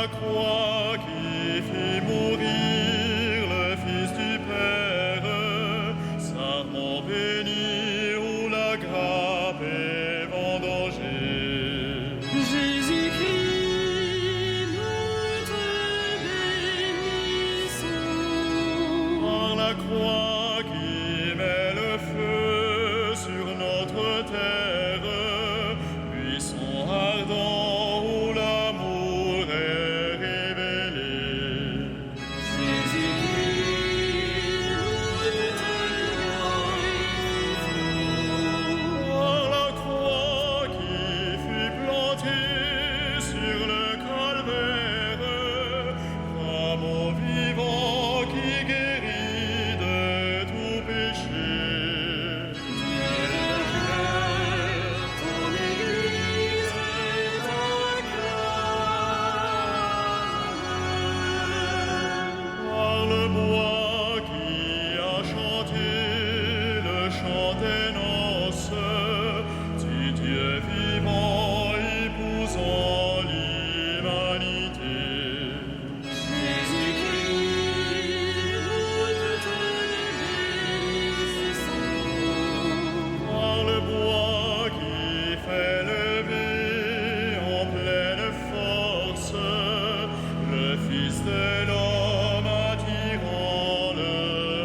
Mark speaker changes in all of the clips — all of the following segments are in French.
Speaker 1: croix qui fit mourir le Fils du Père, sarment béni où la grappe est vendangée.
Speaker 2: Jésus-Christ, nous te bénissons.
Speaker 1: Par la croix qui met le feu sur notre terre, buisson ardent où l'amour est révélé.
Speaker 2: Jésus-Christ, nous te glorifions.
Speaker 1: Par la croix qui fut plantée sur le calvaire, rameau vivant qui guérit de tout péché.
Speaker 2: Ton Église t'acclame.
Speaker 1: Par le bois qui a chanté le chant des noces, du Dieu vivant épousant l'humanité.
Speaker 2: Jésus-Christ, nous te bénissons.
Speaker 1: Par le bois qui fait lever en pleine force le Fils de l'homme attirant le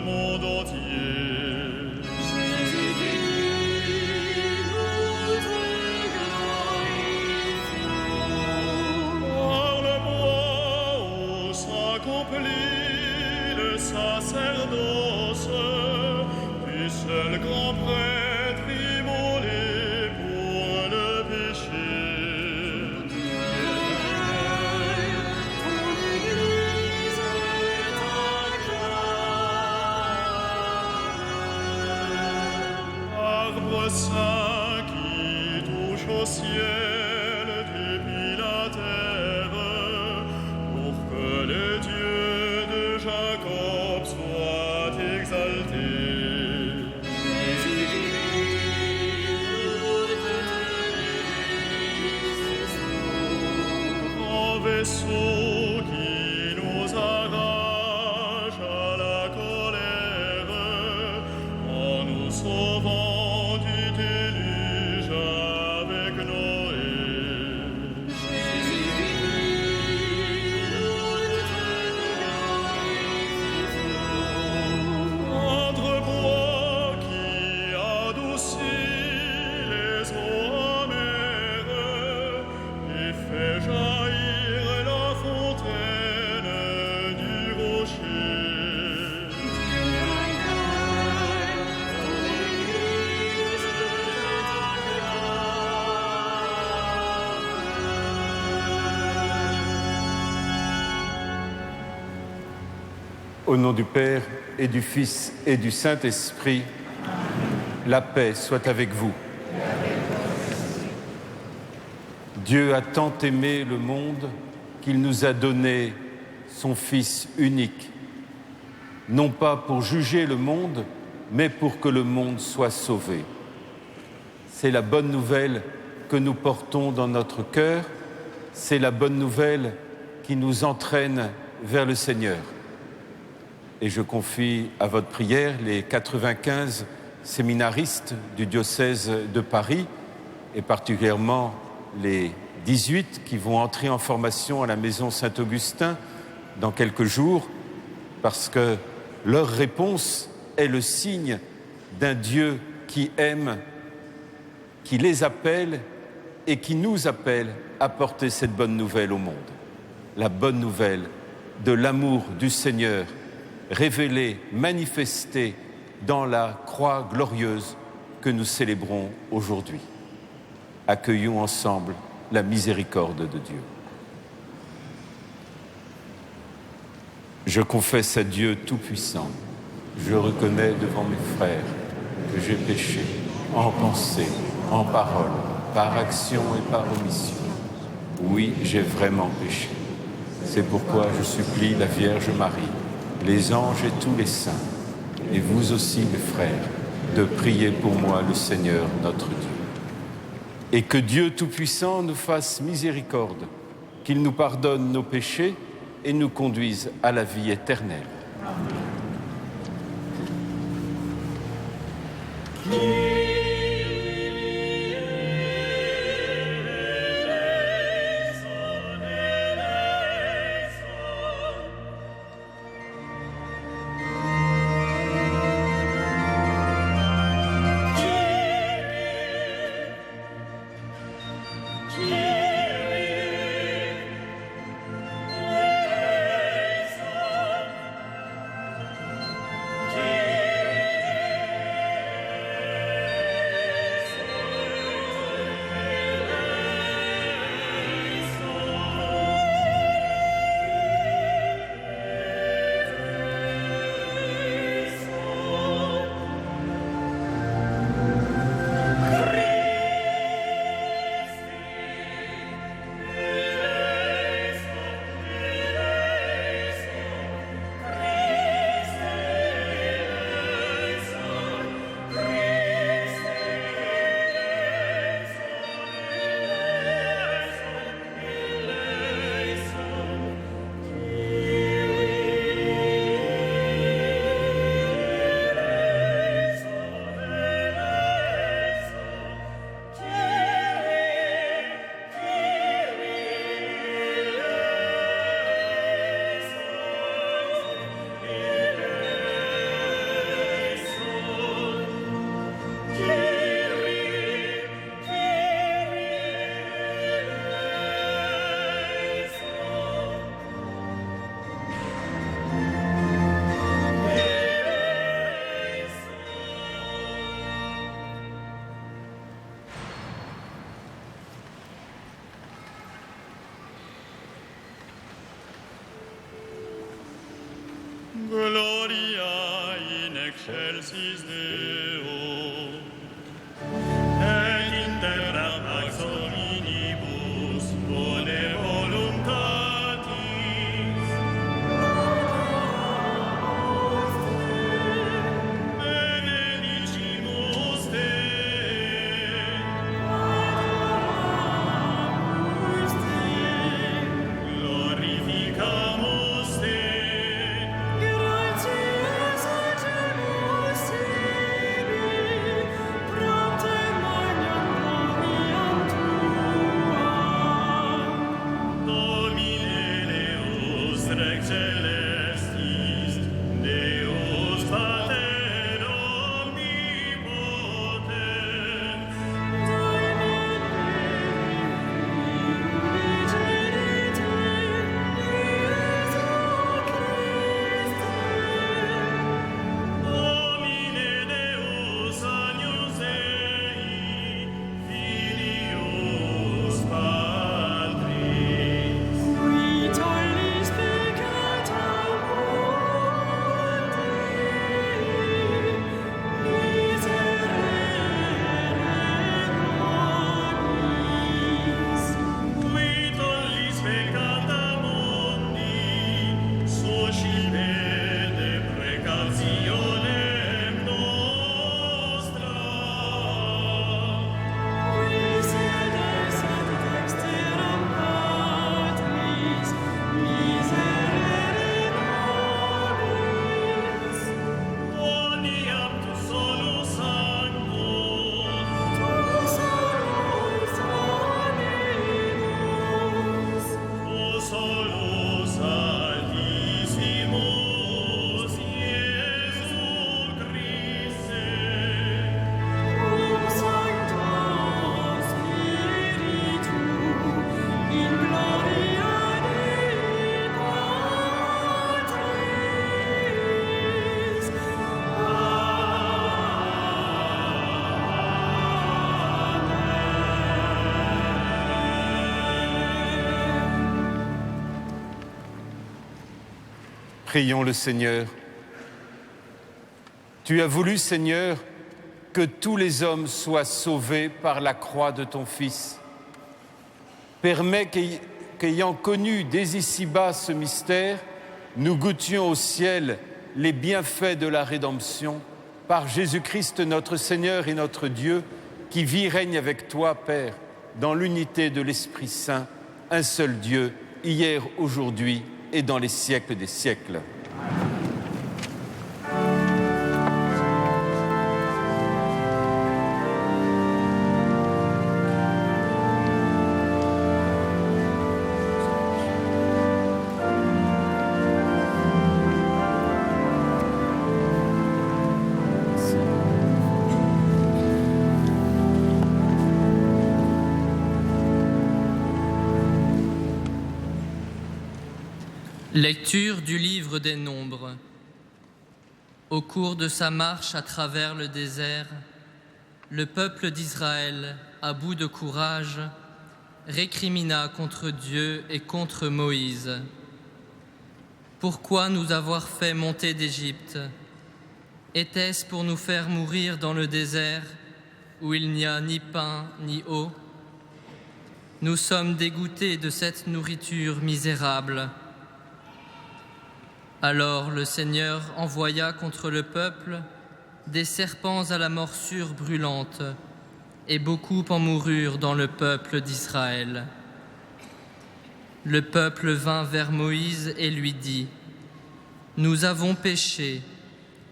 Speaker 1: monde entier.
Speaker 2: Jésus-Christ, nous te glorifions.
Speaker 1: Par le bois où s'accomplit le sacerdoce du seul grand prêtre immolé pour le péché.
Speaker 2: Ton Église t'acclame.
Speaker 1: Arbre saint qui touche au ciel depuis la terre, pour que le Dieu de Jacob soit exalté. En vaisseau qui nous arrache à la colère, en nous sauvant du déluge avec Noé. Entre bois qui adoucit les eaux amères et fait jaillir la fontaine du rocher.
Speaker 3: Au nom du Père et du Fils et du Saint-Esprit, la paix soit avec vous. Dieu a tant aimé le monde qu'il nous a donné son Fils unique, non pas pour juger le monde, mais pour que le monde soit sauvé. C'est la bonne nouvelle que nous portons dans notre cœur, c'est la bonne nouvelle qui nous entraîne vers le Seigneur. Et je confie à votre prière les 95 séminaristes du diocèse de Paris, et particulièrement les 18 qui vont entrer en formation à la Maison Saint-Augustin dans quelques jours, parce que leur réponse est le signe d'un Dieu qui aime, qui les appelle et qui nous appelle à porter cette bonne nouvelle au monde. La bonne nouvelle de l'amour du Seigneur, révélé, manifesté dans la croix glorieuse que nous célébrons aujourd'hui. Accueillons ensemble la miséricorde de Dieu. Je confesse à Dieu Tout-Puissant, je reconnais devant mes frères que j'ai péché en pensée, en parole, par action et par omission. Oui, j'ai vraiment péché. C'est pourquoi je supplie la Vierge Marie, les anges et tous les saints, et vous aussi, mes frères, de prier pour moi le Seigneur notre Dieu. Et que Dieu Tout-Puissant nous fasse miséricorde, qu'il nous pardonne nos péchés et nous conduise à la vie éternelle.
Speaker 1: Gloria in excelsis Deo, et in terra pax hominibus bone voluntatis. Benedicimus Te, glorificamus Te,
Speaker 2: Gratias agemus tibi, propter magnam gloriam tuam.
Speaker 1: Domine Deus Rex celestis, Deus Pater omnipotens, Domine Deus agnus Dei, Filius Patris.
Speaker 2: Qui tollis peccata mundi, miserere nobis.
Speaker 1: Qui tollis peccata mundi, suscipete precautionem nostra.
Speaker 2: Qui sedes ad dexteram Patris, miserere nobis.
Speaker 1: Oniam tu solus sanctus,
Speaker 2: Tu salus animus,
Speaker 1: tu solus altissimus, Iesu Christe.
Speaker 2: cum Sancto Spiritu, in gloria Dei Patris.
Speaker 3: Prions le Seigneur. Tu as voulu, Seigneur, que tous les hommes soient sauvés par la croix de ton Fils. Permets qu'ayant connu dès ici-bas ce mystère, nous goûtions au ciel les bienfaits de la rédemption par Jésus-Christ notre Seigneur et notre Dieu, qui vit et règne avec toi, Père, dans l'unité de l'Esprit Saint, un seul Dieu, hier, aujourd'hui et dans les siècles des siècles.
Speaker 4: Lecture du livre des Nombres. Au cours de sa marche à travers le désert, le peuple d'Israël, à bout de courage, récrimina contre Dieu et contre Moïse. Pourquoi nous avoir fait monter d'Égypte? Était-ce pour nous faire mourir dans le désert où il n'y a ni pain ni eau? Nous sommes dégoûtés de cette nourriture misérable. Alors le Seigneur envoya contre le peuple des serpents à la morsure brûlante, et beaucoup en moururent dans le peuple d'Israël. Le peuple vint vers Moïse et lui dit: « Nous avons péché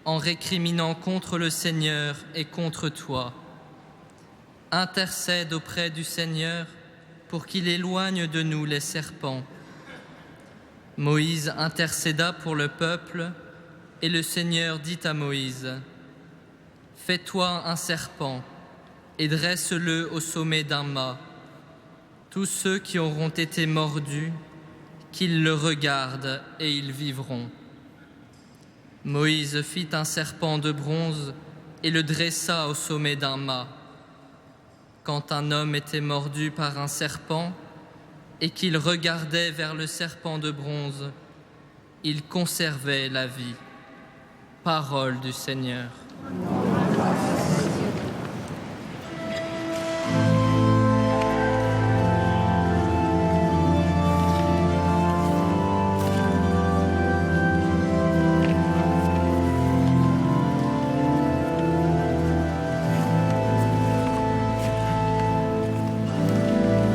Speaker 4: en récriminant contre le Seigneur et contre toi. Intercède auprès du Seigneur pour qu'il éloigne de nous les serpents. » Moïse intercéda pour le peuple, et le Seigneur dit à Moïse: « Fais-toi un serpent et dresse-le au sommet d'un mât. Tous ceux qui auront été mordus, qu'ils le regardent et ils vivront. » Moïse fit un serpent de bronze et le dressa au sommet d'un mât. Quand un homme était mordu par un serpent, et qu'il regardait vers le serpent de bronze, il conservait la vie. Parole du Seigneur.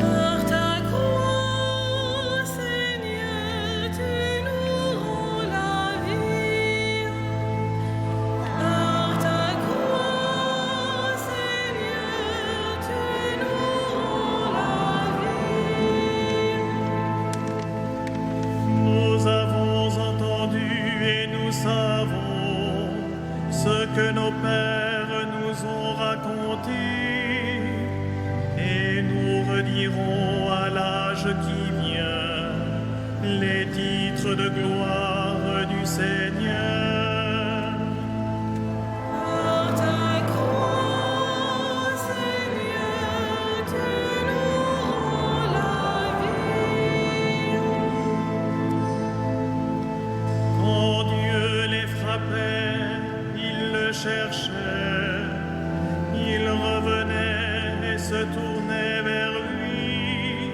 Speaker 2: Par ta croix, Seigneur, tu nous rends la vie. Par ta croix, Seigneur, tu nous rends la vie.
Speaker 1: Nous avons entendu et nous savons ce que nos pères nous ont raconté, et nous redirons à l'âge qui vient les titres de gloire du Seigneur.
Speaker 2: Par ta croix, Seigneur, tu nous rends la vie.
Speaker 1: Quand Dieu les frappait, ils le cherchaient, ils revenaient et se tournaient vers lui.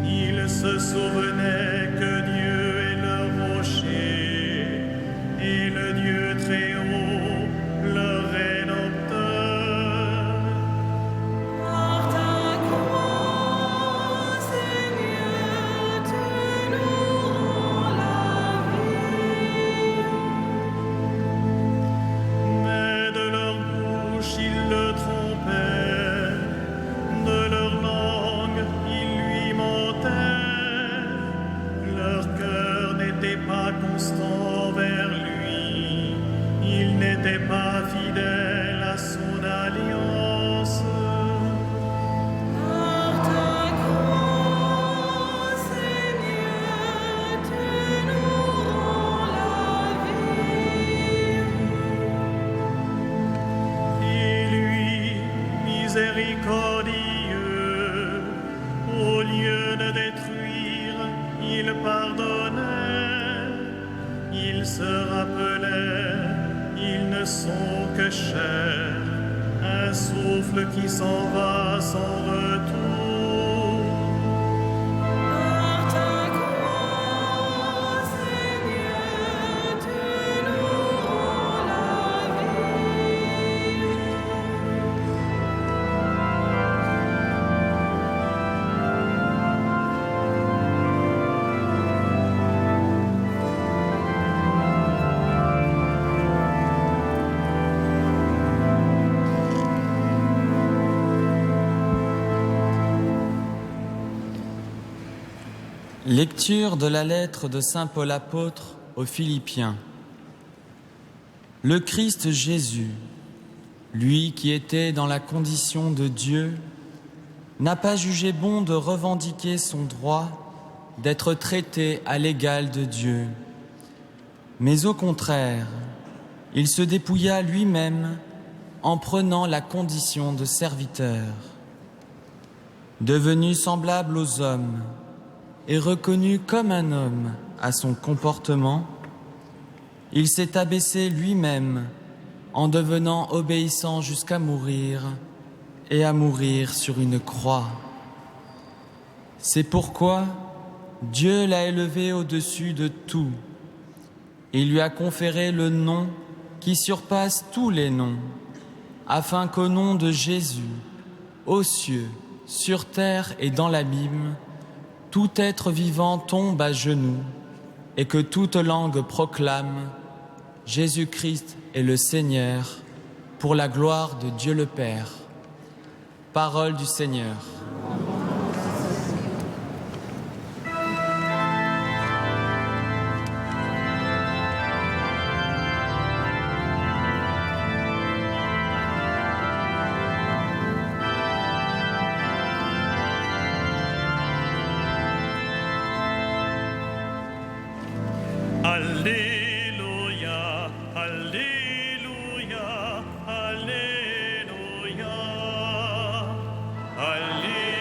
Speaker 1: Ils se souvenaient que Dieu est leur rocher et le Dieu très haut, leur rédempteur.
Speaker 2: Par ta croix, Seigneur, tu nous rends la vie.
Speaker 1: Mais de leur bouche ils le trompaient, de leur langue ils lui mentaient. Leur cœur n'était pas constant vers lui, ils n'étaient pas fidèles à son alliance.
Speaker 2: Par ta croix, Seigneur, tu nous rends la vie.
Speaker 1: Et lui, miséricordieux, au lieu de détruire, il pardonnait. Ils se rappelaient, ils ne sont que chair, un souffle qui s'en va sans retour.
Speaker 2: Par ta croix, Seigneur, tu nous rends la vie.
Speaker 5: Lecture de la lettre de saint Paul apôtre aux Philippiens. Le Christ Jésus, lui qui était dans la condition de Dieu, n'a pas jugé bon de revendiquer son droit d'être traité à l'égal de Dieu. Mais au contraire, il se dépouilla lui-même en prenant la condition de serviteur. Devenu semblable aux hommes et reconnu comme un homme à son comportement, il s'est abaissé lui-même en devenant obéissant jusqu'à mourir et à mourir sur une croix. C'est pourquoi Dieu l'a élevé au-dessus de tout. Il lui a conféré le nom qui surpasse tous les noms, afin qu'au nom de Jésus, aux cieux, sur terre et dans l'abîme, tout être vivant tombe à genoux et que toute langue proclame « Jésus-Christ est le Seigneur, pour la gloire de Dieu le Père ». Parole du Seigneur.
Speaker 1: Alléluia, Alléluia, Alléluia, Alléluia,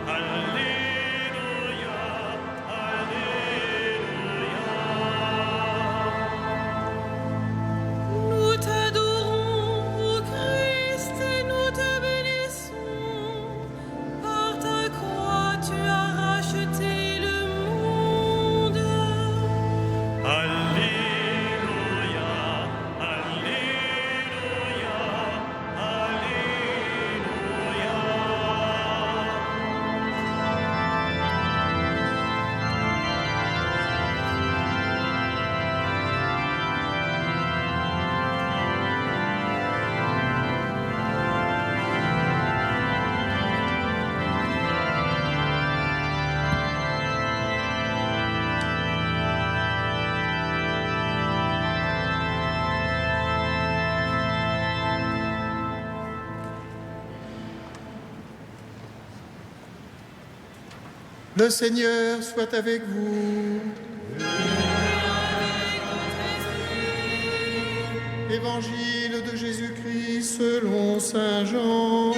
Speaker 1: Alléluia, Alléluia.
Speaker 2: Nous t'adorons, ô Christ, et nous te bénissons. Par ta croix, tu as racheté le monde.
Speaker 1: Alléluia, Alléluia, Alléluia.
Speaker 6: Le Seigneur soit avec vous. Évangile de Jésus-Christ selon saint Jean.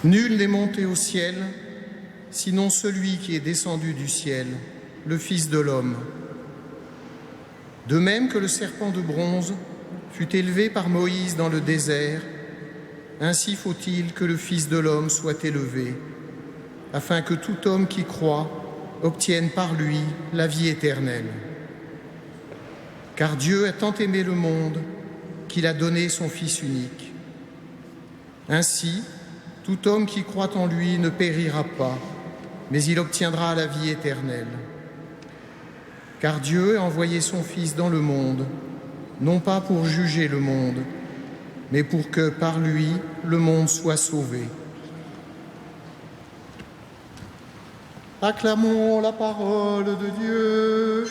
Speaker 6: Nul n'est monté au ciel, sinon celui qui est descendu du ciel, le Fils de l'homme. De même que le serpent de bronze fut élevé par Moïse dans le désert, ainsi faut-il que le Fils de l'homme soit élevé, afin que tout homme qui croit obtienne par lui la vie éternelle. Car Dieu a tant aimé le monde qu'il a donné son Fils unique. Ainsi, tout homme qui croit en lui ne périra pas, mais il obtiendra la vie éternelle. Car Dieu a envoyé son Fils dans le monde, non pas pour juger le monde, mais pour que par lui le monde soit sauvé. Acclamons la parole de Dieu.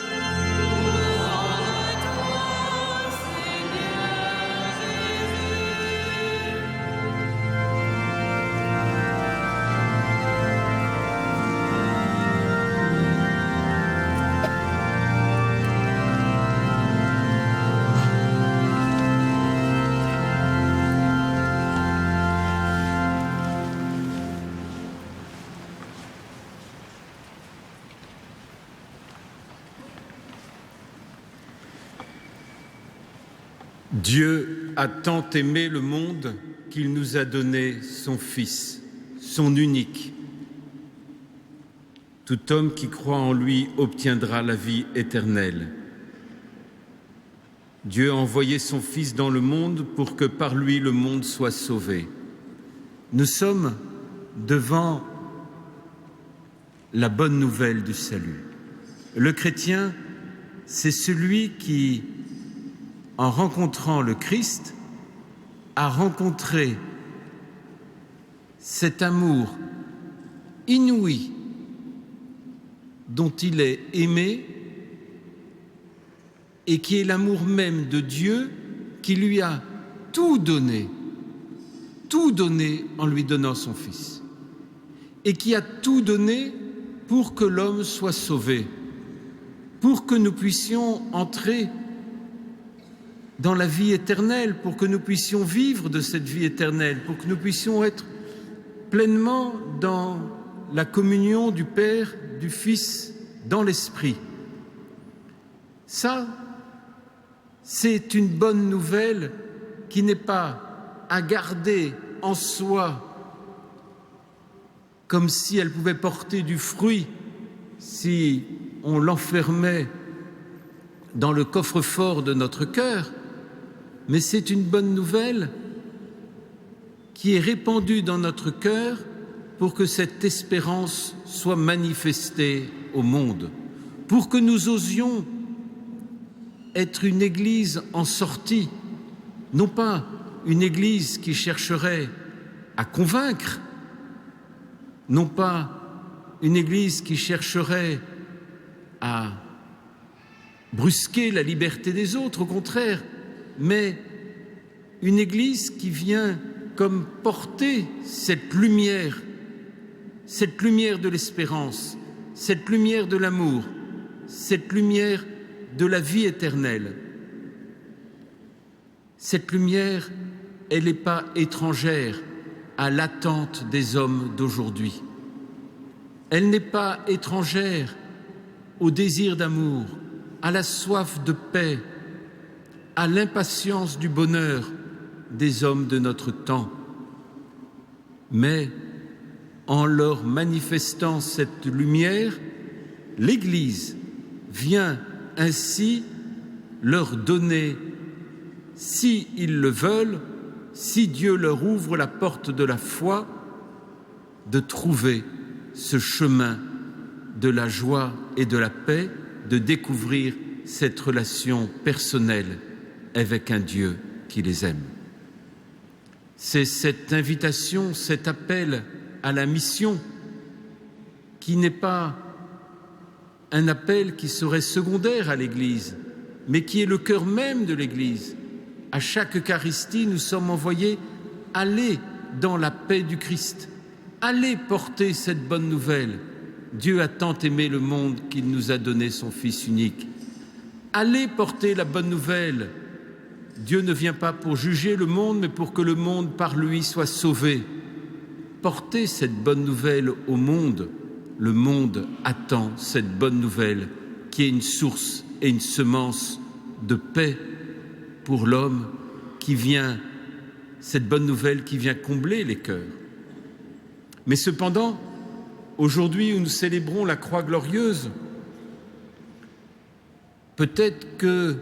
Speaker 3: Dieu a tant aimé le monde qu'il nous a donné son Fils, son unique. Tout homme qui croit en lui obtiendra la vie éternelle. Dieu a envoyé son Fils dans le monde pour que par lui le monde soit sauvé. Nous sommes devant la bonne nouvelle du salut. Le chrétien, c'est celui qui, en rencontrant le Christ, a rencontré cet amour inouï dont il est aimé et qui est l'amour même de Dieu qui lui a tout donné en lui donnant son Fils, et qui a tout donné pour que l'homme soit sauvé, pour que nous puissions entrer dans la vie éternelle, pour que nous puissions vivre de cette vie éternelle, pour que nous puissions être pleinement dans la communion du Père, du Fils, dans l'Esprit. Ça, c'est une bonne nouvelle qui n'est pas à garder en soi comme si elle pouvait porter du fruit si on l'enfermait dans le coffre-fort de notre cœur, mais c'est une bonne nouvelle qui est répandue dans notre cœur pour que cette espérance soit manifestée au monde, pour que nous osions être une Église en sortie, non pas une Église qui chercherait à convaincre, non pas une Église qui chercherait à brusquer la liberté des autres, au contraire, mais une Église qui vient comme porter cette lumière de l'espérance, cette lumière de l'amour, cette lumière de la vie éternelle. Cette lumière, elle n'est pas étrangère à l'attente des hommes d'aujourd'hui. Elle n'est pas étrangère au désir d'amour, à la soif de paix, à l'impatience du bonheur des hommes de notre temps. Mais en leur manifestant cette lumière, l'Église vient ainsi leur donner, si ils le veulent, si Dieu leur ouvre la porte de la foi, de trouver ce chemin de la joie et de la paix, de découvrir cette relation personnelle avec un Dieu qui les aime. C'est cette invitation, cet appel à la mission qui n'est pas un appel qui serait secondaire à l'Église, mais qui est le cœur même de l'Église. À chaque Eucharistie, nous sommes envoyés à aller dans la paix du Christ, allez porter cette bonne nouvelle. Dieu a tant aimé le monde qu'il nous a donné son Fils unique. Allez porter la bonne nouvelle. Dieu ne vient pas pour juger le monde, mais pour que le monde par lui soit sauvé. Portez cette bonne nouvelle au monde. Le monde attend cette bonne nouvelle qui est une source et une semence de paix pour l'homme qui vient, cette bonne nouvelle qui vient combler les cœurs. Mais cependant, aujourd'hui où nous célébrons la croix glorieuse, peut-être que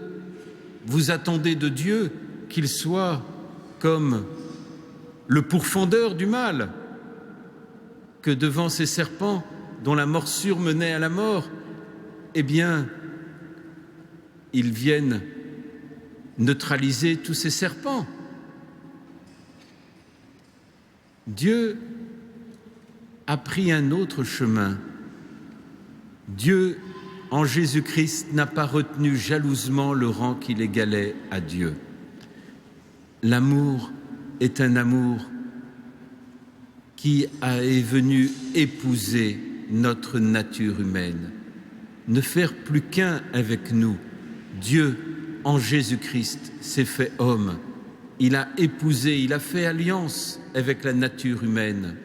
Speaker 3: vous attendez de Dieu qu'il soit comme le pourfendeur du mal, que devant ces serpents dont la morsure menait à la mort, eh bien, ils viennent neutraliser tous ces serpents. Dieu a pris un autre chemin. Dieu, en Jésus-Christ, n'a pas retenu jalousement le rang qu'il égalait à Dieu. L'amour est un amour qui est venu épouser notre nature humaine, ne faire plus qu'un avec nous. Dieu, en Jésus-Christ, s'est fait homme. Il a épousé, il a fait alliance avec la nature humaine.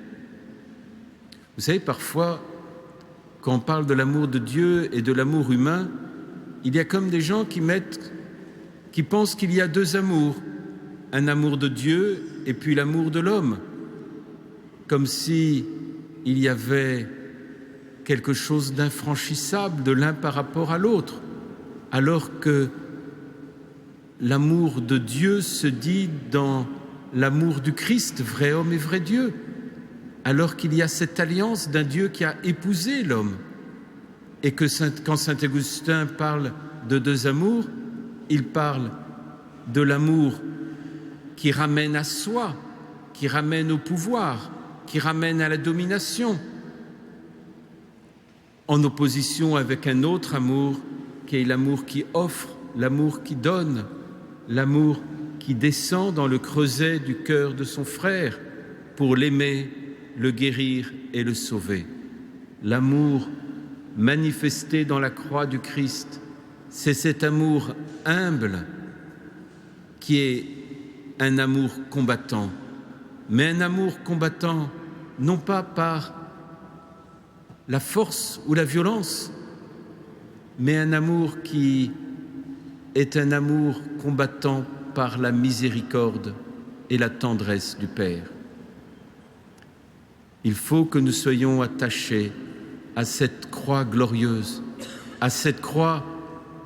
Speaker 3: Vous savez, parfois, quand on parle de l'amour de Dieu et de l'amour humain, il y a comme des gens qui pensent qu'il y a deux amours, un amour de Dieu et puis l'amour de l'homme, comme si il y avait quelque chose d'infranchissable de l'un par rapport à l'autre, alors que l'amour de Dieu se dit dans l'amour du Christ, vrai homme et vrai Dieu, alors qu'il y a cette alliance d'un Dieu qui a épousé l'homme. Et que quand saint Augustin parle de deux amours, il parle de l'amour qui ramène à soi, qui ramène au pouvoir, qui ramène à la domination, en opposition avec un autre amour qui est l'amour qui offre, l'amour qui donne, l'amour qui descend dans le creuset du cœur de son frère pour l'aimer, le guérir et le sauver. L'amour manifesté dans la croix du Christ, c'est cet amour humble qui est un amour combattant, mais un amour combattant non pas par la force ou la violence, mais un amour qui est un amour combattant par la miséricorde et la tendresse du Père. Il faut que nous soyons attachés à cette croix glorieuse, à cette croix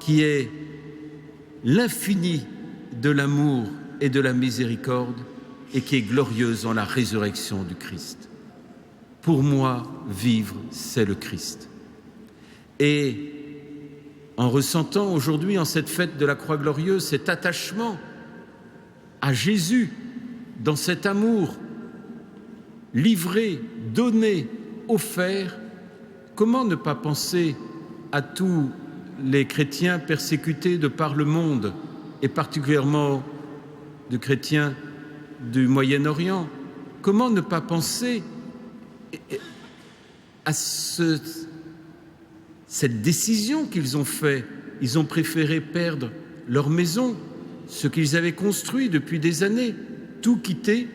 Speaker 3: qui est l'infini de l'amour et de la miséricorde et qui est glorieuse en la résurrection du Christ. Pour moi, vivre, c'est le Christ. Et en ressentant aujourd'hui, en cette fête de la croix glorieuse, cet attachement à Jésus, dans cet amour livré, donné, offert, comment ne pas penser à tous les chrétiens persécutés de par le monde, et particulièrement de chrétiens du Moyen-Orient? Comment ne pas penser à cette décision qu'ils ont faite? Ils ont préféré perdre leur maison, ce qu'ils avaient construit depuis des années, tout quitter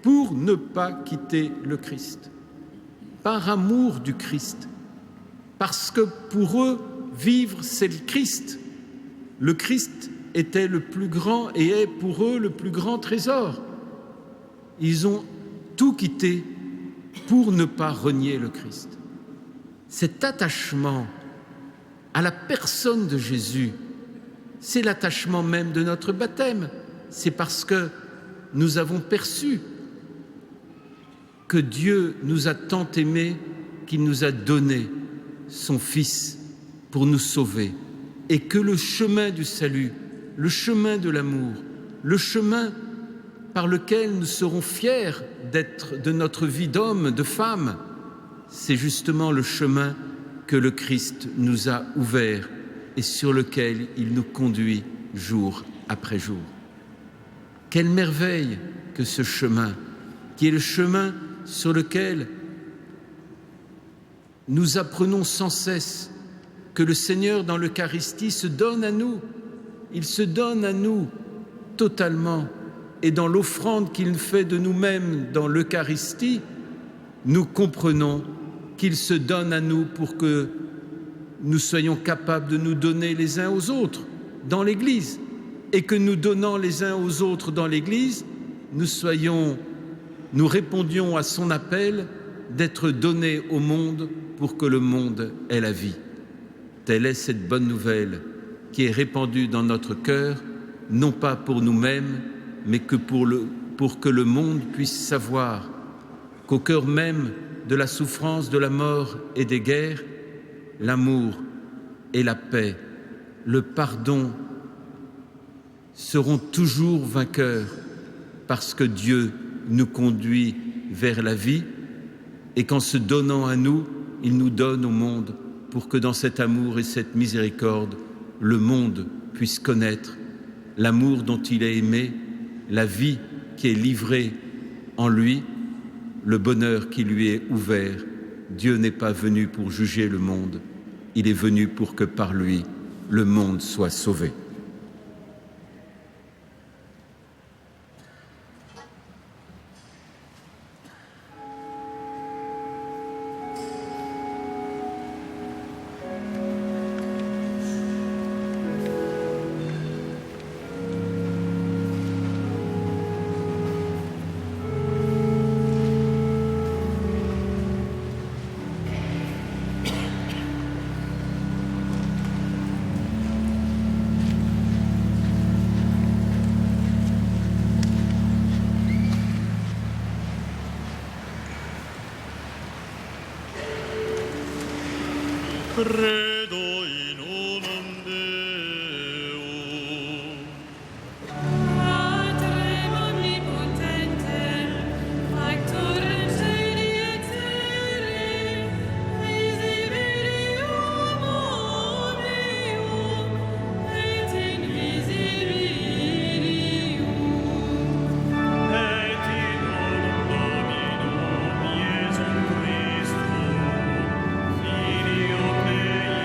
Speaker 3: pour ne pas quitter le Christ. Par amour du Christ, parce que pour eux, vivre, c'est le Christ. Le Christ était le plus grand et est pour eux le plus grand trésor. Ils ont tout quitté pour ne pas renier le Christ. Cet attachement à la personne de Jésus, c'est l'attachement même de notre baptême. C'est parce que nous avons perçu que Dieu nous a tant aimés qu'il nous a donné son Fils pour nous sauver, et que le chemin du salut, le chemin de l'amour, le chemin par lequel nous serons fiers d'être de notre vie d'homme, de femme, c'est justement le chemin que le Christ nous a ouvert et sur lequel il nous conduit jour après jour. Quelle merveille que ce chemin, qui est le chemin sur lequel nous apprenons sans cesse que le Seigneur dans l'Eucharistie se donne à nous. Il se donne à nous totalement. Et dans l'offrande qu'il fait de nous-mêmes dans l'Eucharistie, nous comprenons qu'il se donne à nous pour que nous soyons capables de nous donner les uns aux autres dans l'Église. Et que nous donnant les uns aux autres dans l'Église, nous répondions à son appel d'être donnés au monde pour que le monde ait la vie. Telle est cette bonne nouvelle qui est répandue dans notre cœur, non pas pour nous-mêmes, mais que pour que le monde puisse savoir qu'au cœur même de la souffrance, de la mort et des guerres, l'amour et la paix, le pardon seront toujours vainqueurs parce que Dieu nous conduit vers la vie et qu'en se donnant à nous, il nous donne au monde pour que dans cet amour et cette miséricorde, le monde puisse connaître l'amour dont il est aimé, la vie qui est livrée en lui, le bonheur qui lui est ouvert. Dieu n'est pas venu pour juger le monde, il est venu pour que par lui, le monde soit sauvé.
Speaker 1: Credo in unum Deum.
Speaker 2: Patrem omnipotentem, factorem caeli et terrae, visibilium omnium et invisibilium.
Speaker 1: Et in nomine Dominum Iesum Christum, Filio Dei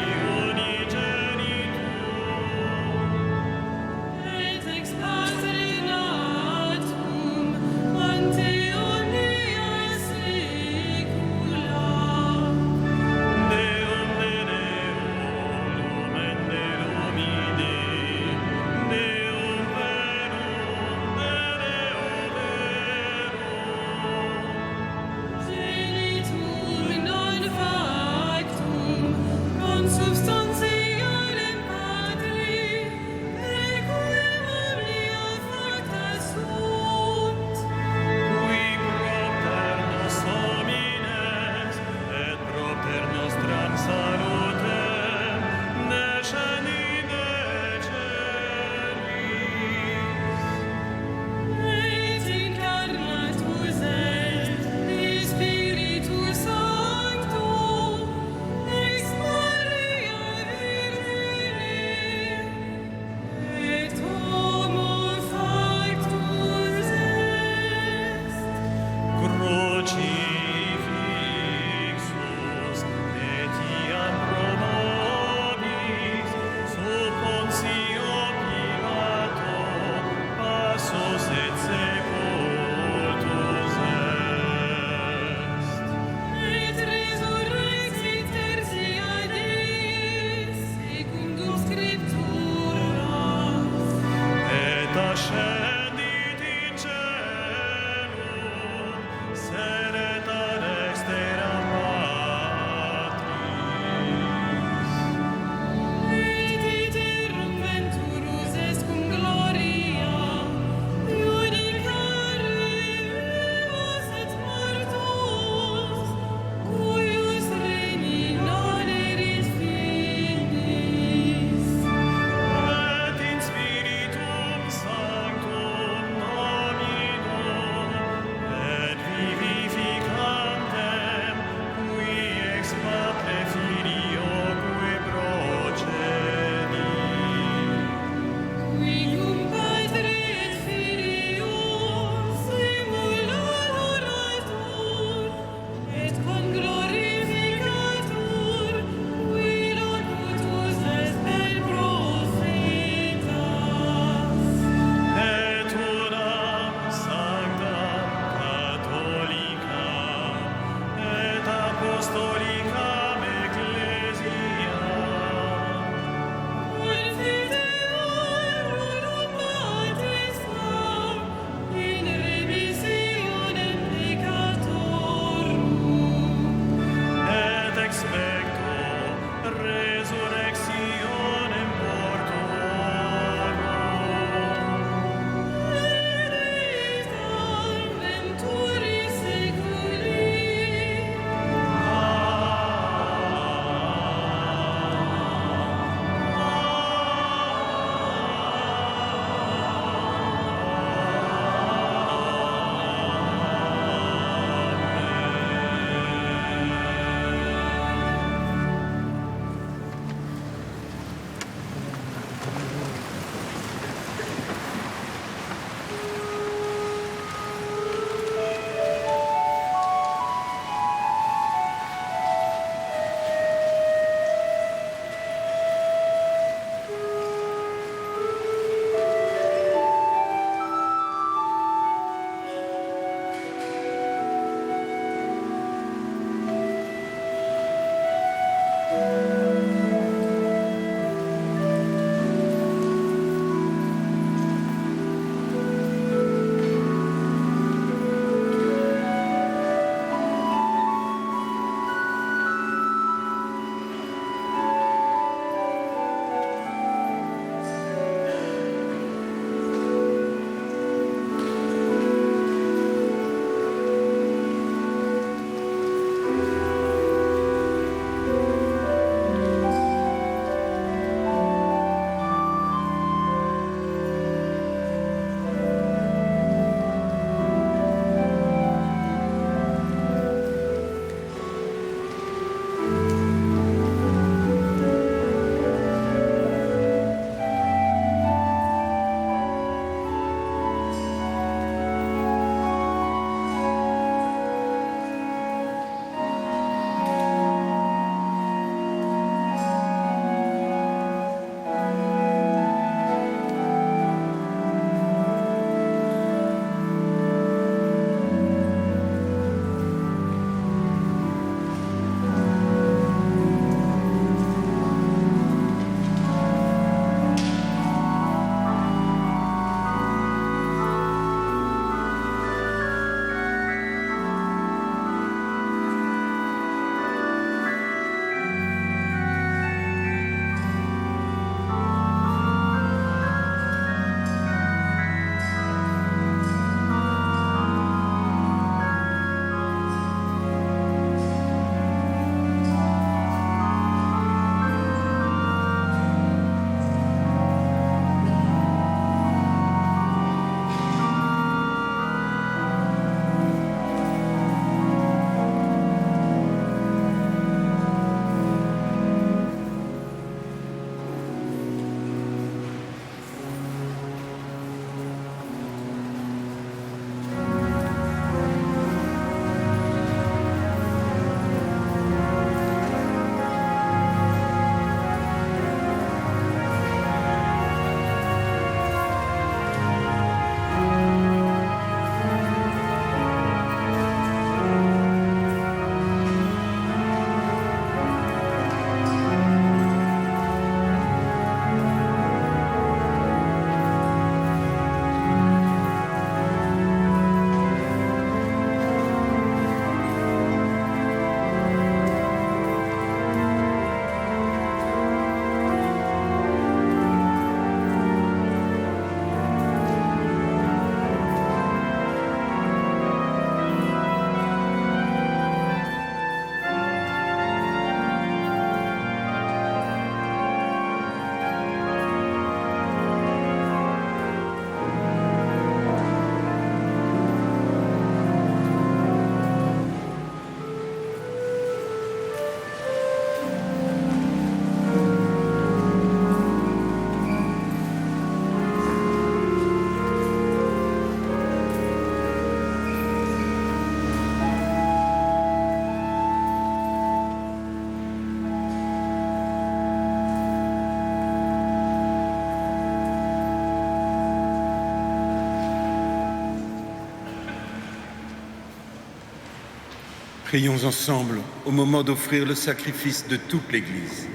Speaker 3: Prions ensemble au moment d'offrir le sacrifice de toute l'Église.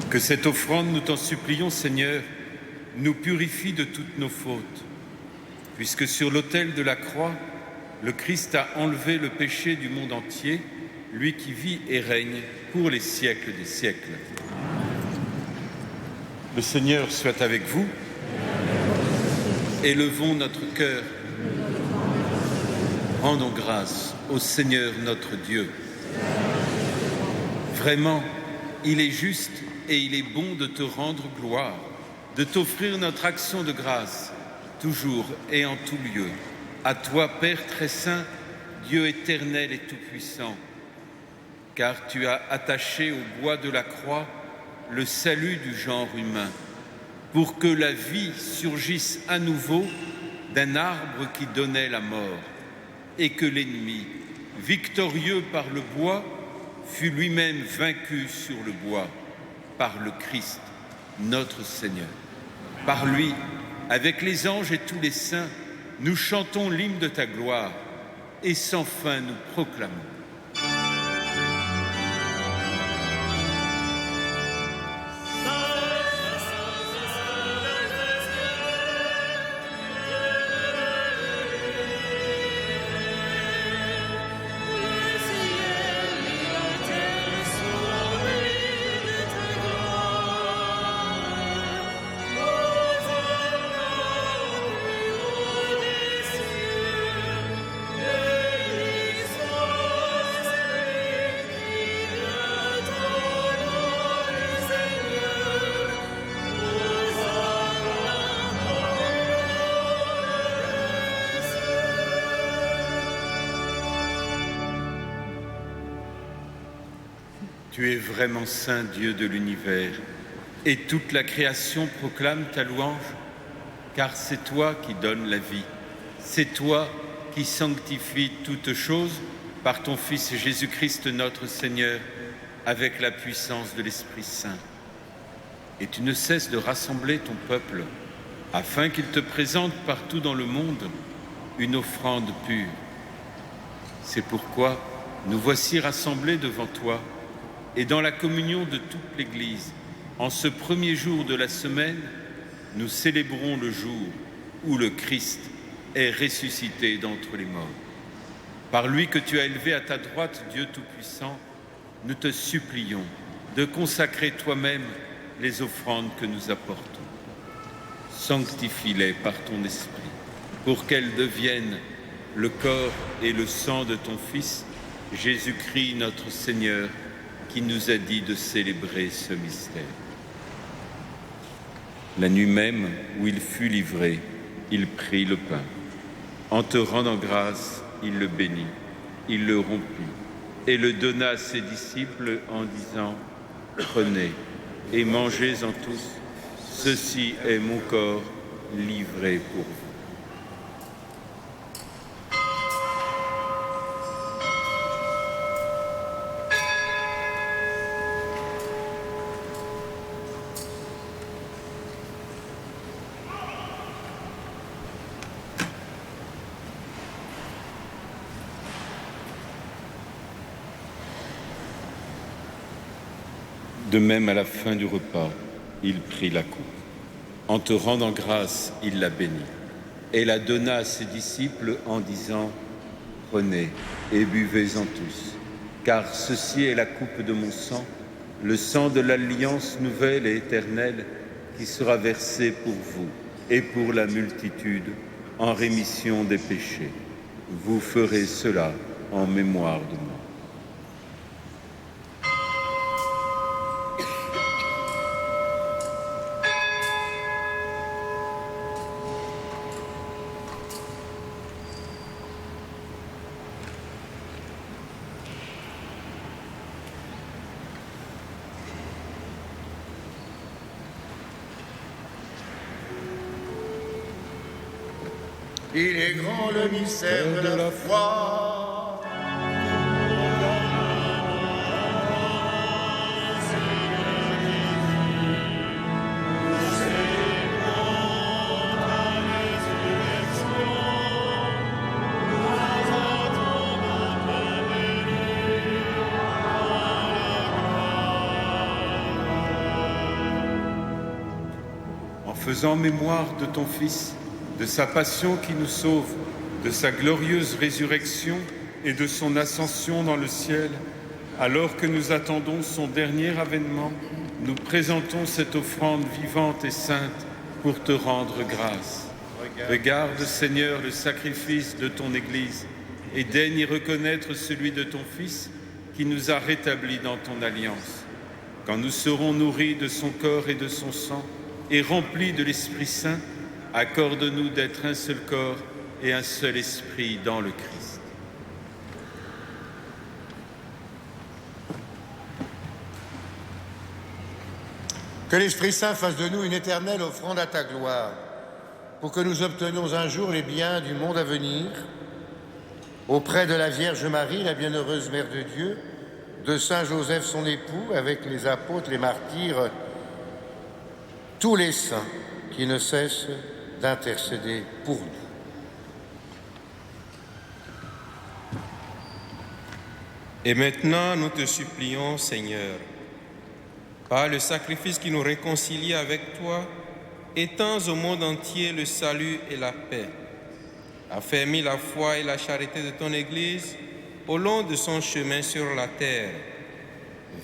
Speaker 3: Que cette offrande, nous t'en supplions, Seigneur, nous purifie de toutes nos fautes, puisque sur l'autel de la croix, le Christ a enlevé le péché du monde entier, lui qui vit et règne pour les siècles des siècles. Le Seigneur soit avec vous. Élevons notre cœur. Rendons grâce au Seigneur notre Dieu. Vraiment, il est juste et il est bon de te rendre gloire, de t'offrir notre action de grâce, toujours et en tout lieu. À toi, Père très saint, Dieu éternel et tout-puissant, car tu as attaché au bois de la croix le salut du genre humain, pour que la vie surgisse à nouveau d'un arbre qui donnait la mort, et que l'ennemi, victorieux par le bois, fut lui-même vaincu sur le bois, par le Christ, notre Seigneur. Par lui, avec les anges et tous les saints, nous chantons l'hymne de ta gloire, et sans fin nous proclamons. Tu es vraiment saint, Dieu de l'univers, et toute la création proclame ta louange, car c'est toi qui donnes la vie, c'est toi qui sanctifies toutes choses par ton Fils Jésus-Christ notre Seigneur, avec la puissance de l'Esprit Saint. Et tu ne cesses de rassembler ton peuple, afin qu'il te présente partout dans le monde une offrande pure. C'est pourquoi nous voici rassemblés devant toi, et dans la communion de toute l'Église, en ce premier jour de la semaine, nous célébrons le jour où le Christ est ressuscité d'entre les morts. Par lui que tu as élevé à ta droite, Dieu Tout-Puissant, nous te supplions de consacrer toi-même les offrandes que nous apportons. Sanctifie-les par ton esprit, pour qu'elles deviennent le corps et le sang de ton Fils, Jésus-Christ notre Seigneur, qui nous a dit de célébrer ce mystère. La nuit même où il fut livré, il prit le pain. En te rendant grâce, il le bénit, il le rompit et le donna à ses disciples en disant « Prenez et mangez-en tous, ceci est mon corps livré pour vous. » De même, à la fin du repas, il prit la coupe. En te rendant grâce, il la bénit et la donna à ses disciples en disant « Prenez et buvez-en tous, car ceci est la coupe de mon sang, le sang de l'alliance nouvelle et éternelle qui sera versé pour vous et pour la multitude en rémission des péchés. Vous ferez cela en mémoire de moi. »
Speaker 7: Il est grand le mystère de la foi.
Speaker 2: Nous
Speaker 3: faisant mémoire de ton Fils, de sa passion qui nous sauve, de sa glorieuse résurrection et de son ascension dans le ciel, alors que nous attendons son dernier avènement, nous présentons cette offrande vivante et sainte pour te rendre grâce. Regarde, Seigneur, le sacrifice de ton Église et daigne y reconnaître celui de ton Fils qui nous a rétablis dans ton alliance. Quand nous serons nourris de son corps et de son sang et remplis de l'Esprit Saint, accorde-nous d'être un seul corps et un seul esprit dans le Christ.
Speaker 7: Que l'Esprit Saint fasse de nous une éternelle offrande à ta gloire, pour que nous obtenions un jour les biens du monde à venir, auprès de la Vierge Marie, la bienheureuse Mère de Dieu, de Saint Joseph son époux, avec les apôtres, les martyrs, tous les saints qui ne cessent d'intercéder pour nous.
Speaker 8: Et maintenant, nous te supplions, Seigneur, par le sacrifice qui nous réconcilie avec toi, étends au monde entier le salut et la paix. Affermis la foi et la charité de ton Église au long de son chemin sur la terre.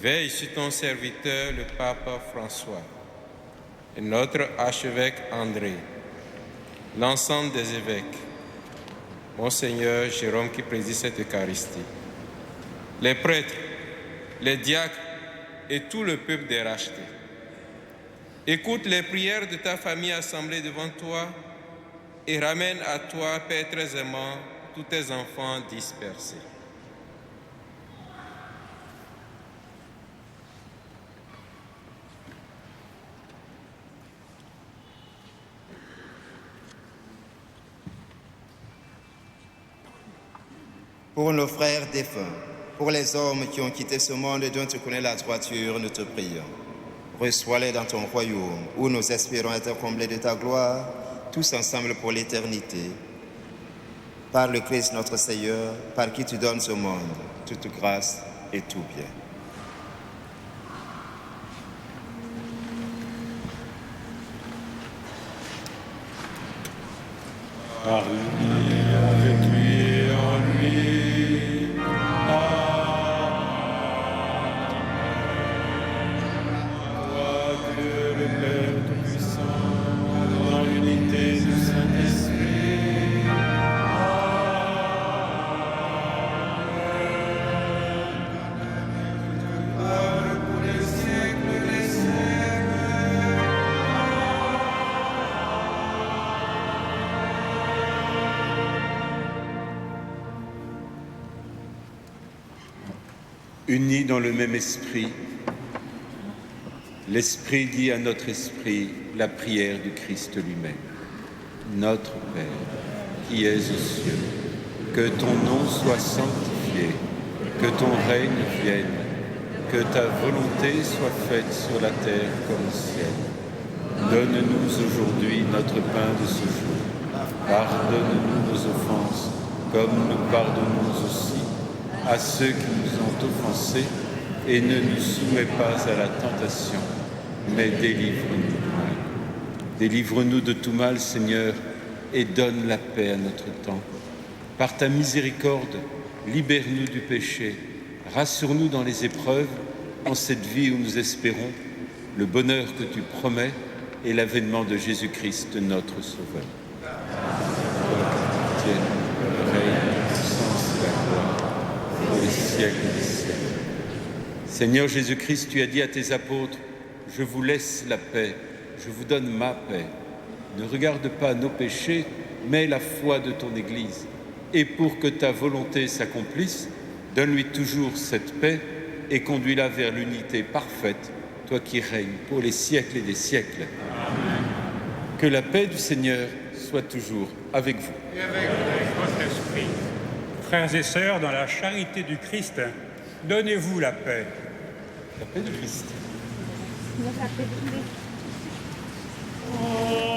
Speaker 8: Veille sur ton serviteur, le pape François, et notre archevêque André, l'ensemble des évêques, Monseigneur Jérôme qui préside cette Eucharistie, les prêtres, les diacres et tout le peuple des rachetés. Écoute les prières de ta famille assemblée devant toi et ramène à toi, Père très aimant, tous tes enfants dispersés.
Speaker 9: Pour nos frères défunts, pour les hommes qui ont quitté ce monde et dont tu connais la droiture, nous te prions. Reçois-les dans ton royaume, où nous espérons être comblés de ta gloire, tous ensemble pour l'éternité. Par le Christ notre Seigneur, par qui tu donnes au monde toute grâce et tout bien.
Speaker 3: Par lui, avec lui et en lui. Unis dans le même esprit, l'Esprit dit à notre esprit la prière du Christ lui-même. Notre Père, qui es aux cieux, que ton nom soit sanctifié, que ton règne vienne, que ta volonté soit faite sur la terre comme au ciel. Donne-nous aujourd'hui notre pain de ce jour. Pardonne-nous nos offenses, comme nous pardonnons aussi à ceux qui nous ont offensés, et ne nous soumets pas à la tentation, mais délivre-nous du mal. Délivre-nous de tout mal, Seigneur, et donne la paix à notre temps. Par ta miséricorde, libère-nous du péché, rassure-nous dans les épreuves, en cette vie où nous espérons le bonheur que tu promets et l'avènement de Jésus-Christ, notre Sauveur. Siècle des siècles. Seigneur Jésus-Christ, tu as dit à tes apôtres, « Je vous laisse la paix, je vous donne ma paix. Ne regarde pas nos péchés, mais la foi de ton Église. Et pour que ta volonté s'accomplisse, donne-lui toujours cette paix et conduis-la vers l'unité parfaite, toi qui règnes pour les siècles et des siècles. Amen. Que la paix du Seigneur soit toujours avec vous.
Speaker 10: Et avec votre esprit. Frères et sœurs, dans la charité du Christ, donnez-vous la paix.
Speaker 3: La paix du Christ.
Speaker 2: La paix du Christ. Oui,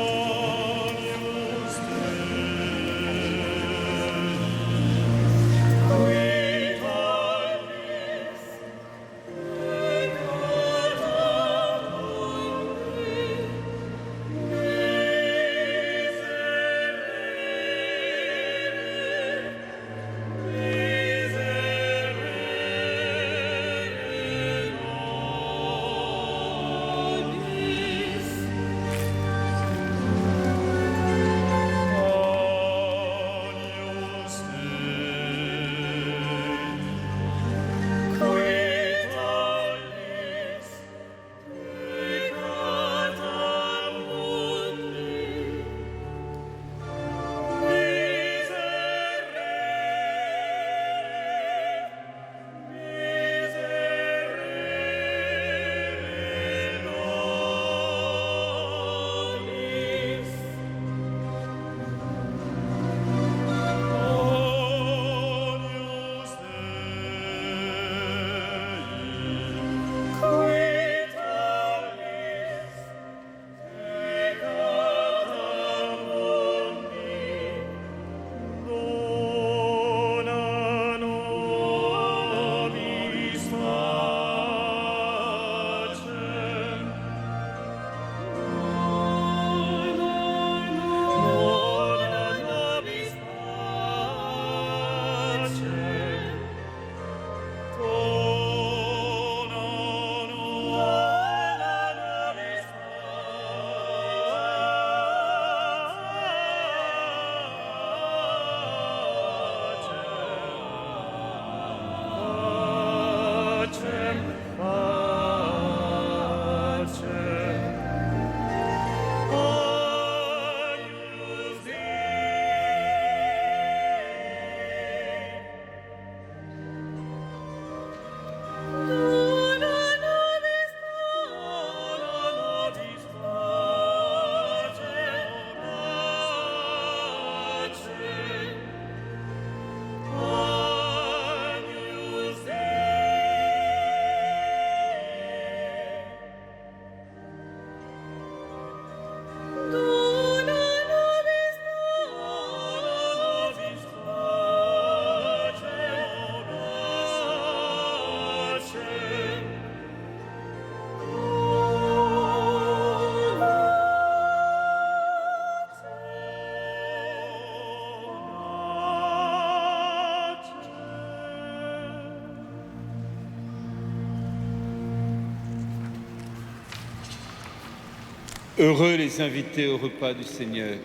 Speaker 3: Heureux les invités au repas du Seigneur.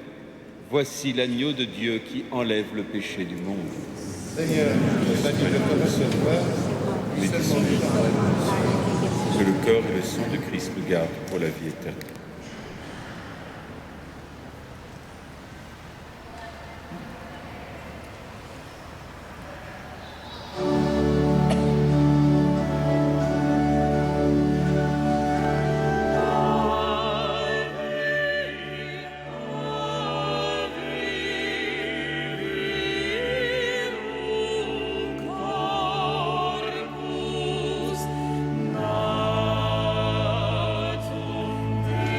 Speaker 3: Voici l'agneau de Dieu qui enlève le péché du monde.
Speaker 7: Seigneur, je suis digne de te recevoir,
Speaker 3: Mais
Speaker 7: seulement dis dans la bouche.
Speaker 3: que le corps et le sang de Christ nous gardent pour la vie éternelle.
Speaker 1: Natum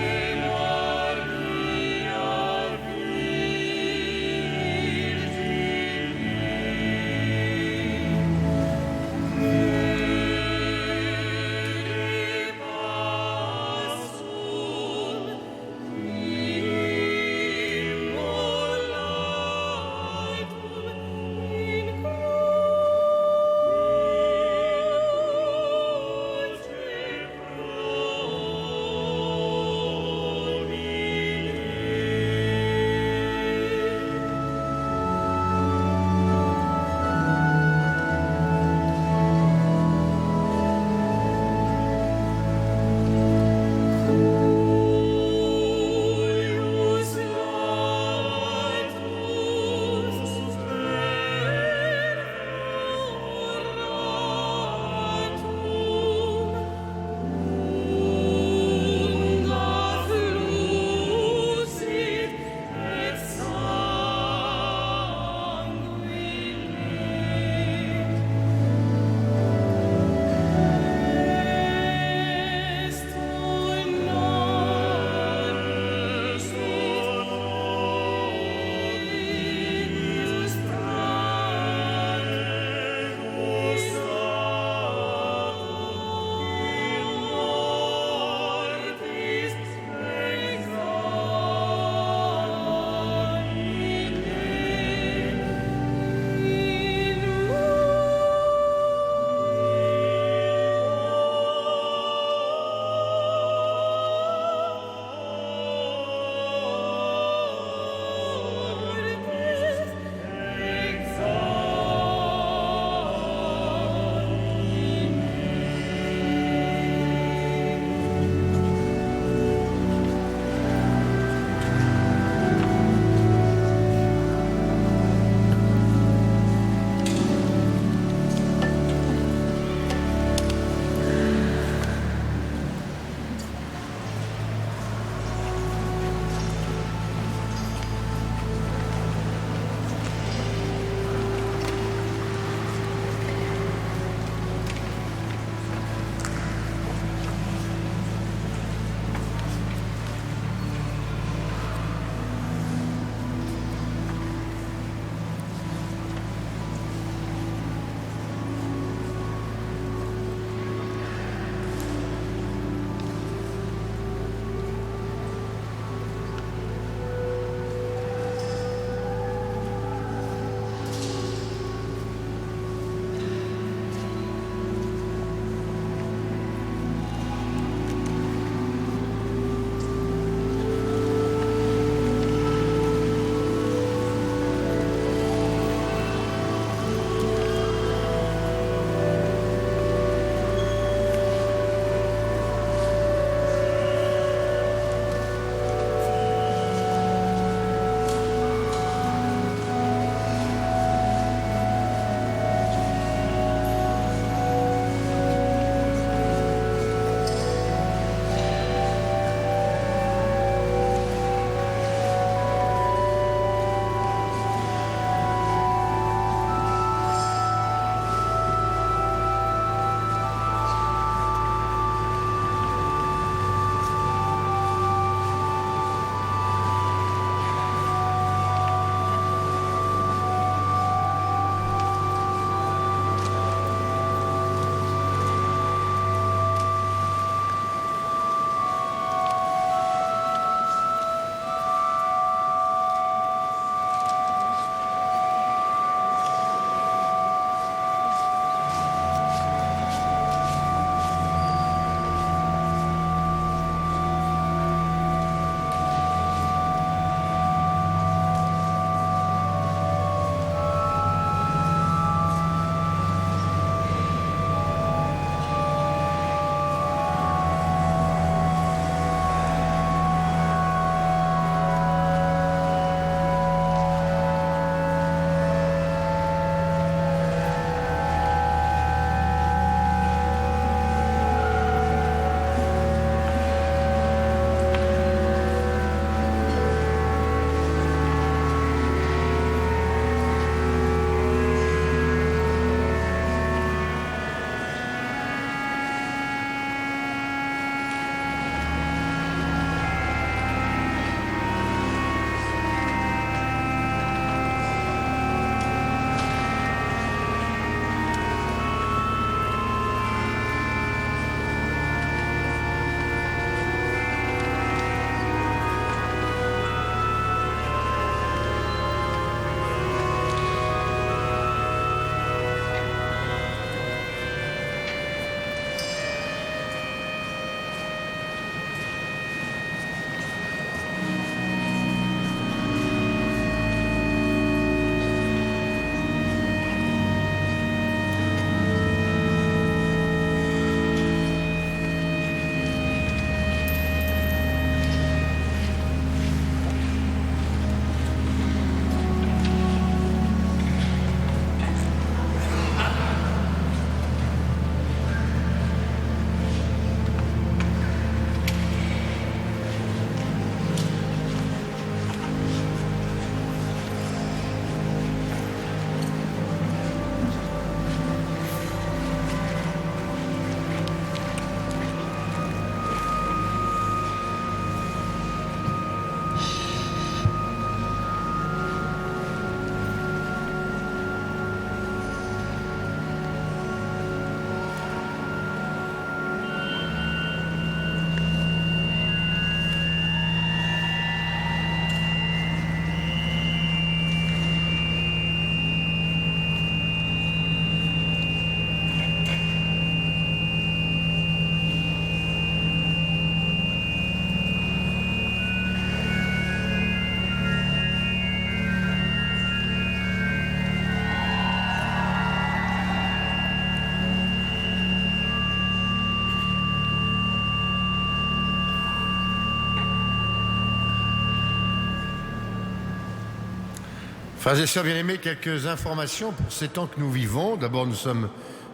Speaker 7: Frères et sœurs bien-aimés, quelques informations pour ces temps que nous vivons. D'abord, nous sommes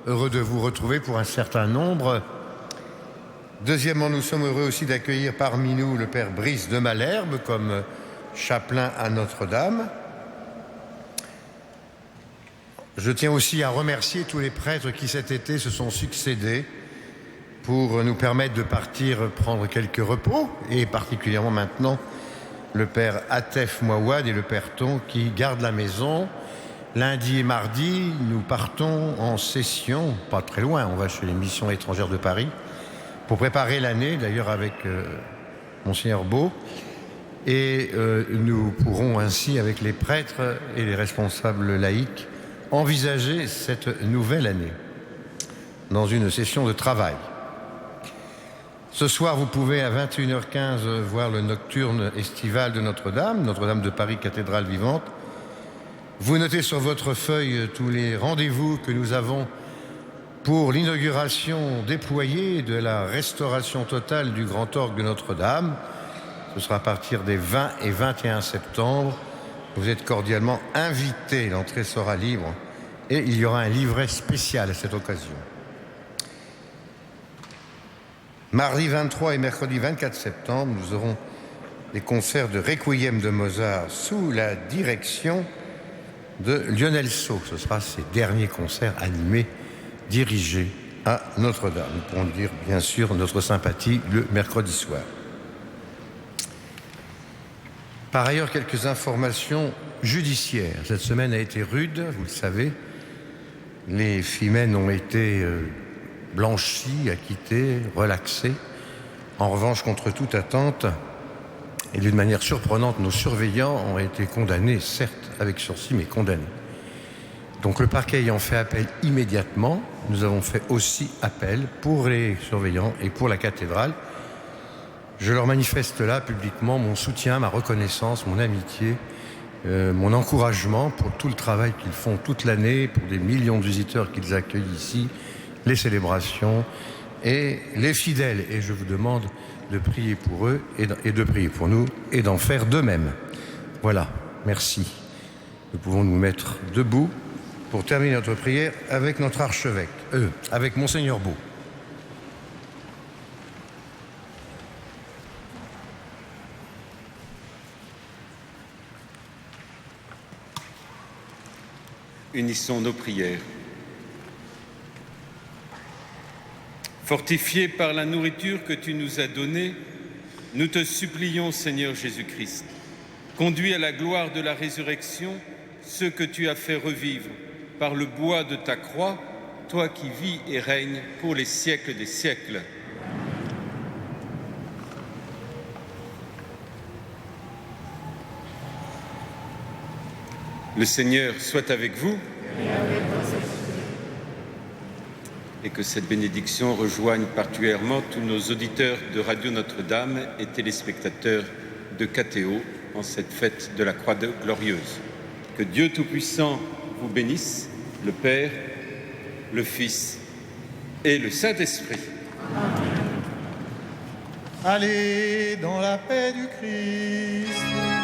Speaker 7: heureux de vous retrouver pour un certain nombre. Deuxièmement, nous sommes heureux aussi d'accueillir parmi nous le Père Brice de Malherbe comme chapelain à Notre-Dame. Je tiens aussi à remercier tous les prêtres qui cet été se sont succédés pour nous permettre de partir prendre quelques repos, et particulièrement maintenant le Père Atef Mouawad et le Père Ton qui gardent la maison. Lundi et mardi, nous partons en session, pas très loin, on va chez les missions étrangères de Paris, pour préparer l'année, d'ailleurs avec Monseigneur Beau, et nous pourrons ainsi, avec les prêtres et les responsables laïcs, envisager cette nouvelle année dans une session de travail. Ce soir, vous pouvez à 21h15 voir le nocturne estival de Notre-Dame, Notre-Dame de Paris, cathédrale vivante. Vous notez sur votre feuille tous les rendez-vous que nous avons pour l'inauguration déployée de la restauration totale du grand orgue de Notre-Dame. Ce sera à partir des 20 et 21 septembre. Vous êtes cordialement invités, l'entrée sera libre et il y aura un livret spécial à cette occasion. Mardi 23 et mercredi 24 septembre, nous aurons des concerts de Requiem de Mozart sous la direction de Lionel Sceaux. Ce sera ses derniers concerts animés, dirigés à Notre-Dame. Nous pourrons dire bien sûr notre sympathie le mercredi soir. Par ailleurs, quelques informations judiciaires. Cette semaine a été rude, vous le savez. Les femmes ont été blanchis, acquittés, relaxés. En revanche, contre toute attente, et d'une manière surprenante, nos surveillants ont été condamnés, certes avec sursis, mais condamnés. Donc le parquet ayant fait appel immédiatement, nous avons fait aussi appel pour les surveillants et pour la cathédrale. Je leur manifeste là publiquement mon soutien, ma reconnaissance, mon amitié, mon encouragement pour tout le travail qu'ils font toute l'année, pour des millions de visiteurs qu'ils accueillent ici, les célébrations et les fidèles. Et je vous demande de prier pour eux et de prier pour nous et d'en faire de même. Voilà, merci. Nous pouvons nous mettre debout pour terminer notre prière avec notre archevêque, avec Monseigneur Beau.
Speaker 11: Unissons nos prières. Fortifiés par la nourriture que tu nous as donnée, nous te supplions, Seigneur Jésus-Christ, conduis à la gloire de la résurrection ceux que tu as fait revivre par le bois de ta croix, toi qui vis et règnes pour les siècles des siècles. Le Seigneur soit avec vous. Et que cette bénédiction rejoigne particulièrement tous nos auditeurs de Radio Notre-Dame et téléspectateurs de KTO en cette fête de la Croix glorieuse. Que Dieu Tout-Puissant vous bénisse, le Père, le Fils et le Saint-Esprit.
Speaker 6: Allez dans la paix du Christ.